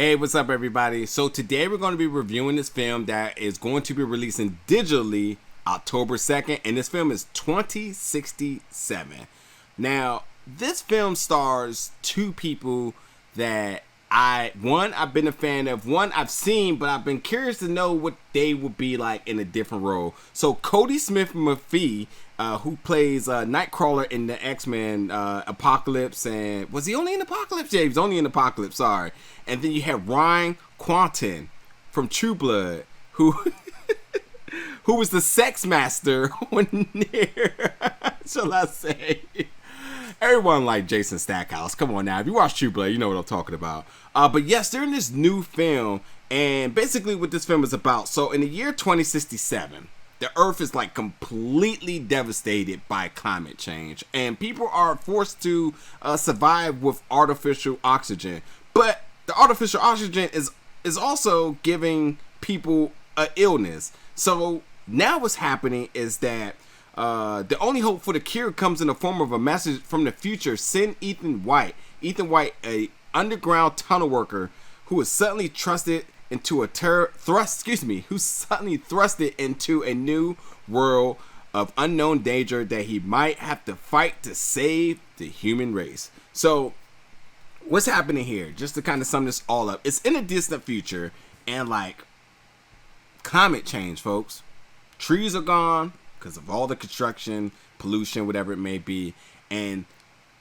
Hey, what's up, everybody? So today we're going to be reviewing this film that is going to be releasing digitally October 2nd, and this film is 2067. Now, this film stars two people that I've been a fan of, one I've seen, but I've been curious to know what they would be like in a different role. So Kodi Smit-McPhee, who plays Nightcrawler in the X-Men Apocalypse, and was he only in Apocalypse? Yeah, he was only in Apocalypse, sorry. And then you have Ryan Kwanten from True Blood, who was the sex master on there, shall I say. Everyone like Jason Stackhouse. Come on now. If you watch True Blood, you know what I'm talking about. But yes, they're in this new film. And basically what this film is about. So in the year 2067, the Earth is like completely devastated by climate change. And people are forced to survive with artificial oxygen. But the artificial oxygen is also giving people an illness. So now what's happening is that the only hope for the cure comes in the form of a message from the future. Send Ethan Whyte. Ethan Whyte, a underground tunnel worker who is suddenly thrusted into a new world of unknown danger that he might have to fight to save the human race. So what's happening here? Just to kind of sum this all up, it's in a distant future, and like climate change, folks. Trees are gone because of all the construction, pollution, whatever it may be, and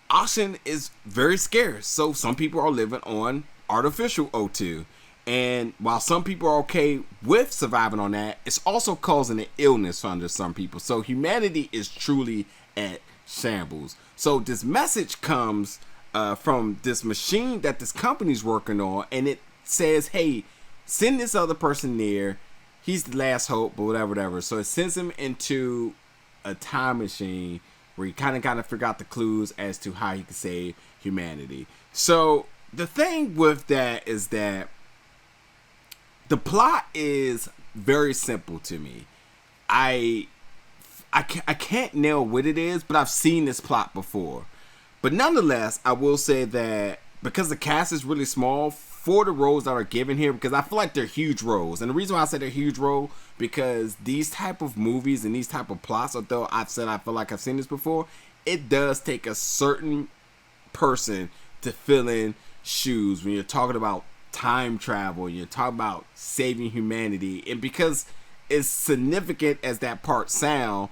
oxygen is very scarce. So some people are living on artificial O2, and while some people are okay with surviving on that, it's also causing an illness under some people. So humanity is truly at shambles. So this message comes from this machine that this company's working on, and it says, hey, send this other person there. He's the last hope, but whatever. So it sends him into a time machine where he kind of figure out the clues as to how he can save humanity. So the thing with that is that the plot is very simple to me. I can't nail what it is, but I've seen this plot before. But nonetheless, I will say that because the cast is really small for the roles that are given here, because I feel like they're huge roles. And the reason why I say they're huge role, because these type of movies and these type of plots, although I feel like I've seen this before, it does take a certain person to fill in shoes when you're talking about time travel, you're talking about saving humanity. And because as significant as that part sound,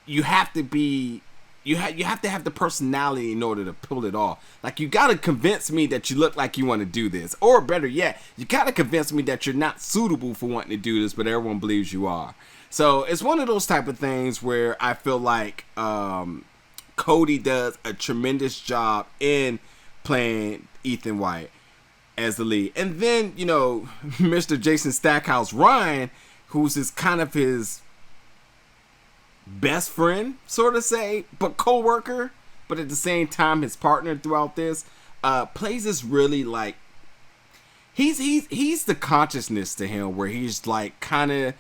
you have to be you have to have the personality in order to pull it off. Like, you gotta convince me that you look like you want to do this, or better yet, you gotta convince me that you're not suitable for wanting to do this, but everyone believes you are. So it's one of those type of things where I feel like Kodi does a tremendous job in playing Ethan Whyte as the lead. And then, you know, Mr. Jason Stackhouse Ryan, who's his best friend, sort of say, but co-worker, but at the same time his partner throughout this, plays this really like he's the consciousness to him, where he's like kind of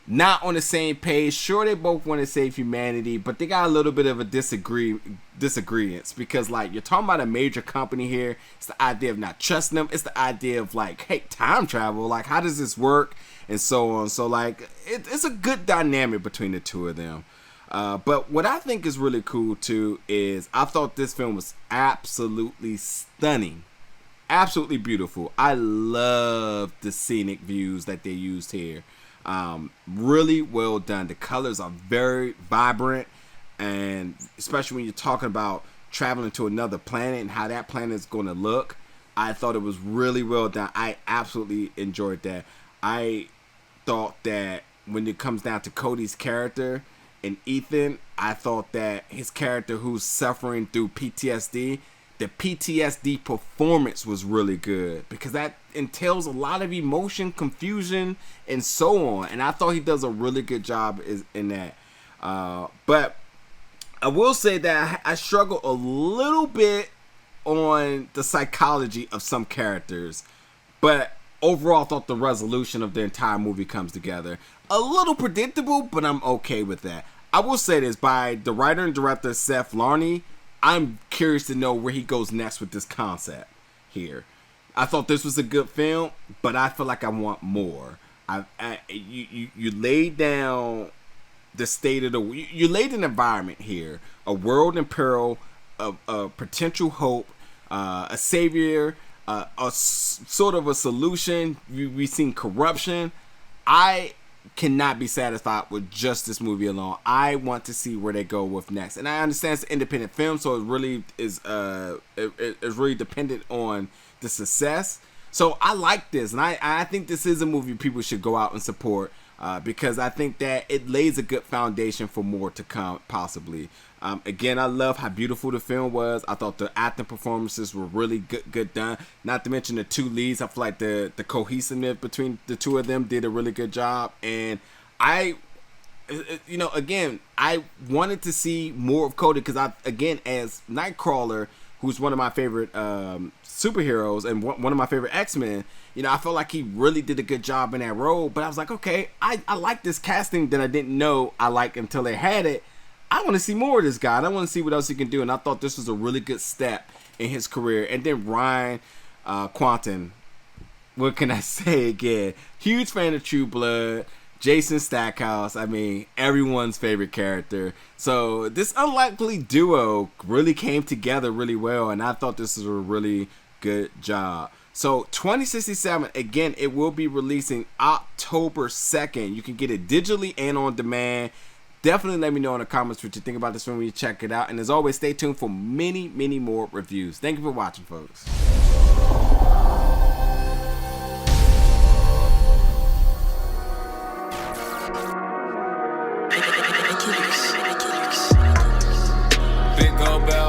not on the same page. Sure, they both want to save humanity, but they got a little bit of a disagreements, because like, you're talking about a major company here. It's the idea of not trusting them. It's the idea of like, hey, time travel, like, how does this work, and so on. So like, it's a good dynamic between the two of them. But what I think is really cool too is I thought this film was absolutely stunning, absolutely beautiful. I love the scenic views that they used here. Really well done. The colors are very vibrant, and especially when you're talking about traveling to another planet and how that planet is going to look, I thought it was really well done. I absolutely enjoyed that. I thought that when it comes down to Kodi's character and Ethan, I thought that his character, who's suffering through PTSD, the PTSD performance was really good, because that entails a lot of emotion, confusion, and so on. And I thought he does a really good job in that. But I will say that I struggle a little bit on the psychology of some characters. But overall, I thought the resolution of the entire movie comes together. A little predictable, but I'm okay with that. I will say this, by the writer and director Seth Larney, I'm curious to know where he goes next with this concept here. I thought this was a good film, but I feel like I want more. You laid down the state of you laid an environment here, a world in peril, a potential hope, a savior, sort of a solution. We've seen corruption. I cannot be satisfied with just this movie alone. I want to see where they go with next, and I understand it's an independent film, so it really is it's really dependent on the success. So I like this, and I think this is a movie people should go out and support, because I think that it lays a good foundation for more to come, possibly. Again, I love how beautiful the film was. I thought the acting performances were really good done. Not to mention the two leads. I feel like the cohesiveness between the two of them did a really good job. And I wanted to see more of Kodi, because as Nightcrawler, who's one of my favorite superheroes and one of my favorite X-Men, I felt like he really did a good job in that role. But I was like, okay, I like this casting that I didn't know I liked until they had it. I want to see more of this guy, and I want to see what else he can do. And I thought this was a really good step in his career. And then Ryan Kwanten, what can I say again? Huge fan of True Blood, Jason Stackhouse. I mean, everyone's favorite character. So this unlikely duo really came together really well, and I thought this was a really good job. So 2067, again, it will be releasing October 2nd. You can get it digitally and on demand. Definitely let me know in the comments what you think about this film when you check it out. And as always, stay tuned for many, many more reviews. Thank you for watching, folks. Big old bell.